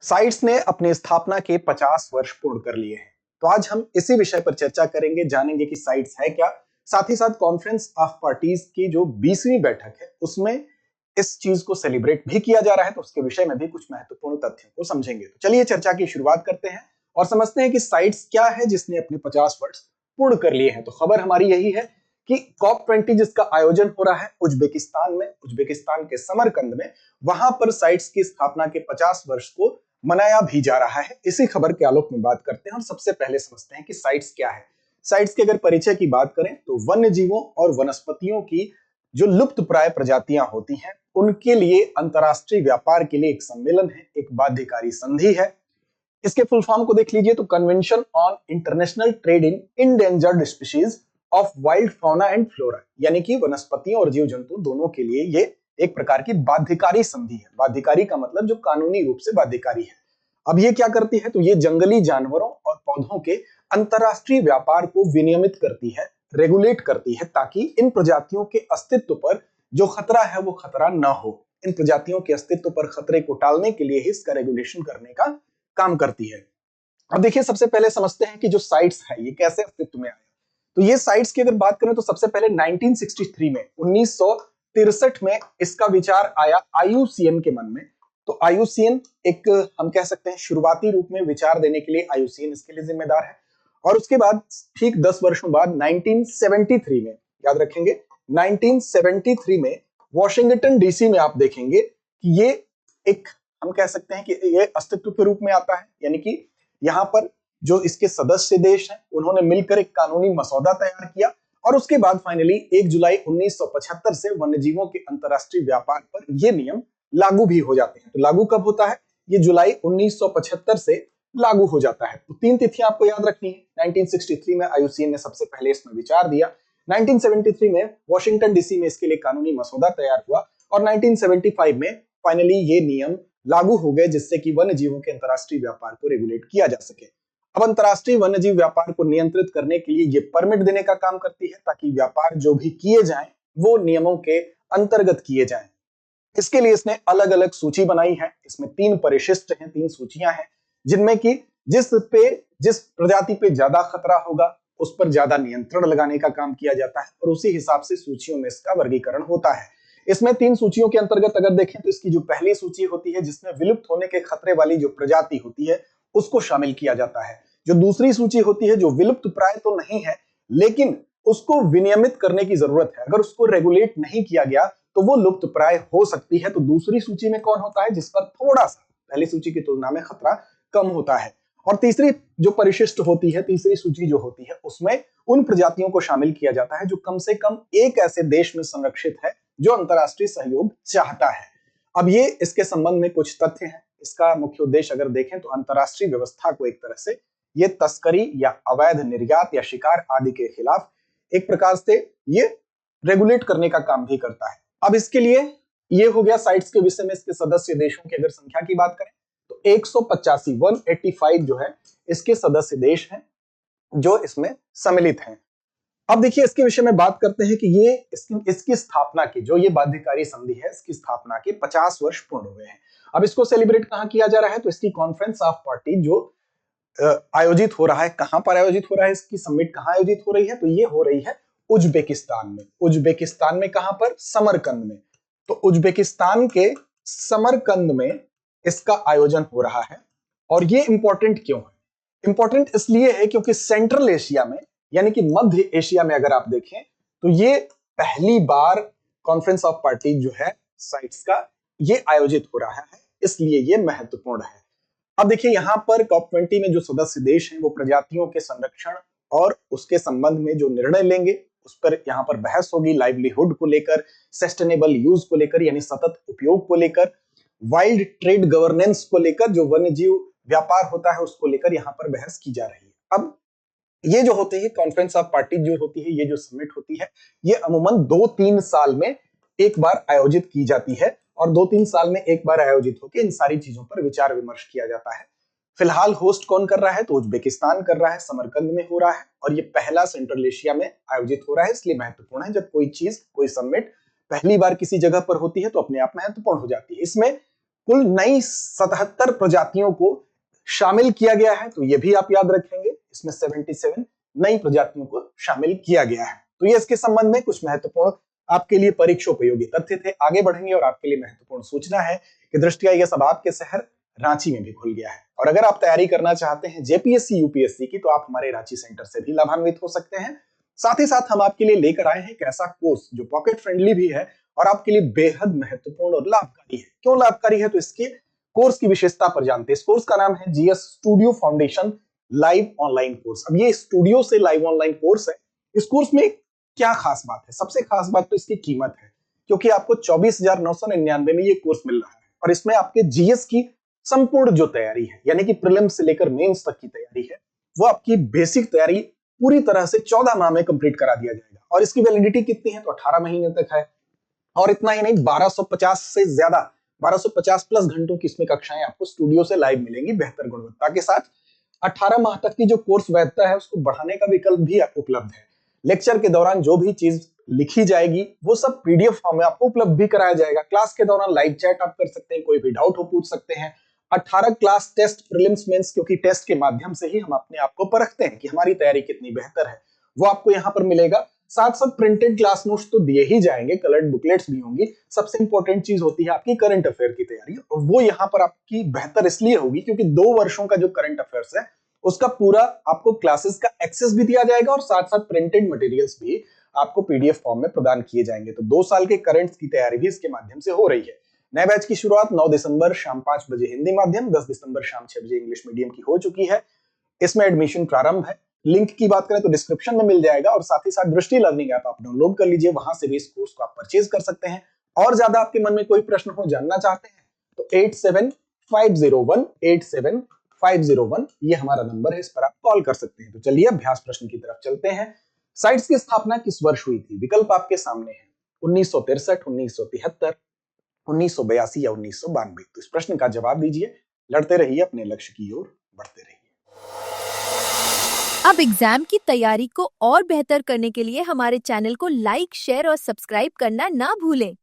Sites ने अपनी स्थापना के 50 वर्ष पूर्ण कर लिए हैं। तो आज हम इसी विषय पर चर्चा करेंगे, जानेंगे कि साइट्स है क्या। साथ ही साथ कॉन्फ्रेंस ऑफ पार्टीज की जो 20वीं बैठक है उसमें इस चीज को सेलिब्रेट भी किया जा रहा है, तो उसके विषय में भी कुछ महत्वपूर्ण तथ्यों को समझेंगे। तो चलिए चर्चा की शुरुआत करते हैं और समझते हैं कि साइट्स क्या है जिसने अपने 50 वर्ष पूर्ण कर लिए हैं। तो खबर हमारी यही है कि COP20 जिसका आयोजन हो रहा है उज्बेकिस्तान में, उज्बेकिस्तान के समरकंद में, वहां पर साइट्स की स्थापना के 50 वर्ष को मनाया भी जा रहा है। इसी खबर के आलोक में बात करते हैं और सबसे पहले समझते हैं कि साइट्स क्या है। साइट्स के अगर परिचय की बात करें तो वन्य जीवों और वनस्पतियों की जो लुप्त प्राय प्रजातियां होती हैं उनके लिए अंतरराष्ट्रीय व्यापार के लिए एक सम्मेलन है, एक बाध्यकारी संधि है। इसके फुल फॉर्म को देख लीजिए तो convention on international trade in endangered species of wild fauna and flora, यानी कि वनस्पतियों और जीव जंतु दोनों के लिए ये एक प्रकार की बाध्यकारी संधि है। बाध्यकारी का मतलब जो कानूनी रूप से बाध्यकारी है। अब ये क्या करती है, तो ये जंगली जानवरों और पौधों के अंतरराष्ट्रीय व्यापार को विनियमित करती है, रेगुलेट करती है, ताकि इन प्रजातियों के अस्तित्व पर जो खतरा है वो खतरा ना हो। इन प्रजातियों के अस्तित्व पर खतरे को टालने के लिए ही इसका रेगुलेशन करने का काम करती है। अब देखिए सबसे पहले समझते हैं कि जो साइट्स है ये कैसे अस्तित्व में आया। तो ये साइट्स की अगर बात करें तो सबसे पहले 1963 में 1963 में इसका विचार आया IUCN के मन में। तो IUCN एक हम कह सकते हैं शुरुआती रूप में विचार देने के लिए IUCN इसके लिए जिम्मेदार है। और उसके बाद ठीक 10 वर्षों बाद 1973 में, याद रखेंगे 1973 में वॉशिंगटन DC में आप देखेंगे कि ये एक हम कह सकते हैं कि ये अस्तित्व के रूप में आता है, यानी कि यहाँ पर जो इसके सदस्य देश हैं उन्होंने मिलकर एक कानूनी मसौदा तैयार किया और उसके बाद फाइनली 1 जुलाई 1975 से वन्यजीवों के अंतरराष्ट्रीय व्यापार पर ये नियम लागू भी हो जाते हैं। तो लागू कब होता है, ये जुलाई 1975 से लागू हो जाता है। तो 3 तिथियां आपको याद रखनी है। 1963 में IUCN ने सबसे पहले इसमें विचार दिया, 1973 में वॉशिंगटन DC में इसके लिए कानूनी मसौदा तैयार हुआ और 1975 में फाइनली ये नियम लागू हो गए, जिससे कि वन्य जीवों के अंतरराष्ट्रीय व्यापार को रेगुलेट किया जा सके। अब अंतरराष्ट्रीय वन्यजीव व्यापार को नियंत्रित करने के लिए ये परमिट देने का काम करती है, ताकि व्यापार जो भी किए जाएं वो नियमों के अंतर्गत किए जाएं। इसके लिए इसने अलग अलग सूची बनाई है। इसमें 3 परिशिष्ट हैं, 3 सूचियां हैं, जिनमें कि जिस प्रजाति पे ज्यादा खतरा होगा उस पर ज्यादा नियंत्रण लगाने का काम किया जाता है और उसी हिसाब से सूचियों में इसका वर्गीकरण होता है। इसमें 3 सूचियों के अंतर्गत अगर देखें तो इसकी जो पहली सूची होती है जिसमें विलुप्त होने के खतरे वाली जो प्रजाति होती है उसको शामिल किया जाता है। जो दूसरी सूची होती है जो विलुप्त प्राय तो नहीं है लेकिन उसको विनियमित करने की जरूरत है, अगर उसको रेगुलेट नहीं किया गया तो वो लुप्त प्राय हो सकती है। तो दूसरी सूची में कौन होता है, जिस पर थोड़ा सा पहली सूची की तुलना में खतरा कम होता है। और तीसरी जो परिशिष्ट होती है, तीसरी सूची जो होती है उसमें उन प्रजातियों को शामिल किया जाता है जो कम से कम एक ऐसे देश में संरक्षित है जो अंतरराष्ट्रीय सहयोग चाहता है। अब ये इसके संबंध में कुछ तथ्य हैं। इसका मुख्य उद्देश्य अगर देखें तो अंतरराष्ट्रीय व्यवस्था को एक तरह से ये तस्करी या अवैध निर्यात या शिकार आदि के खिलाफ एक प्रकार से ये रेगुलेट करने का काम भी करता है। अब इसके लिए ये हो गया साइट्स के विषय में। इसके सदस्य देशों की अगर संख्या की बात करें तो 185 जो है इसके सदस्य देश हैं जो इसमें सम्मिलित हैं। अब देखिए इसके विषय में बात करते हैं कि ये इसकी स्थापना की जो ये बाध्यकारी संधि है इसकी स्थापना के 50 वर्ष पूर्ण हुए हैं। अब इसको सेलिब्रेट कहां किया जा रहा है, तो इसकी कॉन्फ्रेंस ऑफ पार्टी जो आयोजित हो रहा है, कहां पर आयोजित हो रहा है, इसकी समिट कहां आयोजित हो रही है, तो ये हो रही है उज्बेकिस्तान में। उज्बेकिस्तान में कहां पर, समरकंद में। तो उज्बेकिस्तान के समरकंद में इसका आयोजन हो रहा है। और ये इंपॉर्टेंट क्यों है, इंपॉर्टेंट इसलिए है क्योंकि सेंट्रल एशिया में यानी कि मध्य एशिया में अगर आप देखें तो ये पहली बार कॉन्फ्रेंस ऑफ पार्टी जो है साइट्स का ये आयोजित हो रहा है, इसलिए ये महत्वपूर्ण है। अब देखिए यहां पर COP20 में जो सदस्य देश हैं वो प्रजातियों के संरक्षण और उसके संबंध में जो निर्णय लेंगे उस पर यहां पर बहस होगी। लाइवलीहुड को लेकर, सस्टेनेबल यूज को लेकर यानी सतत उपयोग को लेकर, वाइल्ड ट्रेड गवर्नेंस को लेकर, जो वन्यजीव व्यापार होता है उसको लेकर यहां पर बहस की जा रही है। अब ये जो होती है कॉन्फ्रेंस ऑफ पार्टी जो होती है, ये जो समिट होती है, ये अमूमन 2-3 साल में एक बार आयोजित की जाती है और 2-3 साल में एक बार आयोजित होकर इन सारी चीजों पर विचार विमर्श किया जाता है। फिलहाल होस्ट कौन कर रहा है, तो उज्बेकिस्तान कर रहा है, समरकंद में हो रहा है और ये पहला सेंट्रल एशिया में आयोजित हो रहा है। इसलिए महत्वपूर्ण है, जब कोई चीज कोई समिट पहली बार किसी जगह पर होती है तो अपने आप महत्वपूर्ण हो जाती है। इसमें कुल नई 77 प्रजातियों को शामिल किया गया है, तो ये भी आप याद रखेंगे, इसमें 77 नई प्रजातियों को शामिल किया गया है। तो ये इसके संबंध में कुछ महत्वपूर्ण आपके लिए परीक्षोपयोगी तथ्य थे। आगे बढ़ेंगे और आपके लिए महत्वपूर्ण सूचना है कि दृष्टिया यह सब आपके शहर रांची में भी खुल गया है। और अगर आप तैयारी करना चाहते हैं जेपीएससी यूपीएससी की, तो आप हमारे रांची सेंटर से भी लाभान्वित हो सकते हैं। साथ ही साथ हम आपके लिए लेकर आए हैं एक ऐसा कोर्स जो पॉकेट फ्रेंडली भी है और आपके लिए बेहद महत्वपूर्ण और लाभकारी है। क्यों लाभकारी है, तो इसके कोर्स की विशेषता पर जानते हैं। इस कोर्स का नाम है GS studio foundation live online course. अब ये स्टूडियो से लाइव ऑनलाइन कोर्स है। इस कोर्स में क्या खास बात है? सबसे खास बात तो इसकी कीमत है, क्योंकि आपको 24,999 में ये कोर्स मिल रहा है और इसमें आपके जीएस की संपूर्ण जो तैयारी है, यानी कि प्रीलिम्स से लेकर मेंस तक की तैयारी है, वो आपकी बेसिक तैयारी पूरी तरह से 14 माह में कंप्लीट करा दिया जाएगा। और इसकी वैलिडिटी कितनी है, तो 18 महीने तक है। और इतना ही नहीं, 1250 से ज्यादा 1250 प्लस घंटों की इसमें कक्षाएं आपको स्टूडियो से लाइव मिलेंगी बेहतर गुणवत्ता के साथ। 18 माह तक की जो कोर्स वैधता है उसको बढ़ाने का विकल्प भी उपलब्ध है। लेक्चर के दौरान जो भी चीज लिखी जाएगी वो सब पीडीएफ फॉर्म में आपको उपलब्ध भी कराया जाएगा। क्लास के दौरान लाइव चैट आप कर सकते हैं, कोई भी डाउट हो पूछ सकते हैं। 18 क्लास टेस्ट प्रीलिम्स मेंस, क्योंकि टेस्ट के माध्यम से ही हम अपने आप को परखते हैं कि हमारी तैयारी कितनी बेहतर है, वो आपको यहाँ पर मिलेगा। साथ साथ प्रिंटेड क्लास नोट्स तो दिए ही जाएंगे, कलर्ड बुकलेट्स भी होंगी। सबसे इंपॉर्टेंट चीज होती है आपकी करंट अफेयर की तैयारी, और वो यहाँ पर आपकी बेहतर इसलिए होगी क्योंकि 2 वर्षों का जो करंट अफेयर्स है उसका पूरा आपको क्लासेस का एक्सेस भी दिया जाएगा और साथ साथ प्रिंटेड मटेरियल्स भी आपको पीडीएफ फॉर्म में प्रदान किए जाएंगे। तो 2 साल के करंट्स की तैयारी भी इसके माध्यम से हो रही है। नए बैच की शुरुआत 9 दिसंबर शाम 5 बजे हिंदी माध्यम, 10 दिसंबर शाम 6 बजे इंग्लिश मीडियम की हो चुकी है। इसमें एडमिशन प्रारंभ है। लिंक की बात करें तो डिस्क्रिप्शन में मिल जाएगा और साथ ही साथ दृष्टि लर्निंग ऐप आप डाउनलोड कर लीजिए, वहां से भी इस कोर्स को आप परचेज कर सकते हैं। और ज्यादा आपके मन में कोई प्रश्न हो, जानना चाहते हैं, तो 8750187501 ये हमारा नंबर है, इस पर आप कॉल कर सकते हैं। तो चलिए अभ्यास प्रश्न की तरफ चलते हैं। साइट्स की स्थापना किस वर्ष हुई थी? विकल्प आपके सामने है, 1963, 1973, 1982 या 1992। तो इस प्रश्न का जवाब दीजिए। लड़ते रहिए, अपने लक्ष्य की ओर बढ़ते रहिए। अब एग्जाम की तैयारी को और बेहतर करने के लिए हमारे चैनल को लाइक, शेयर और सब्सक्राइब करना ना भूलें।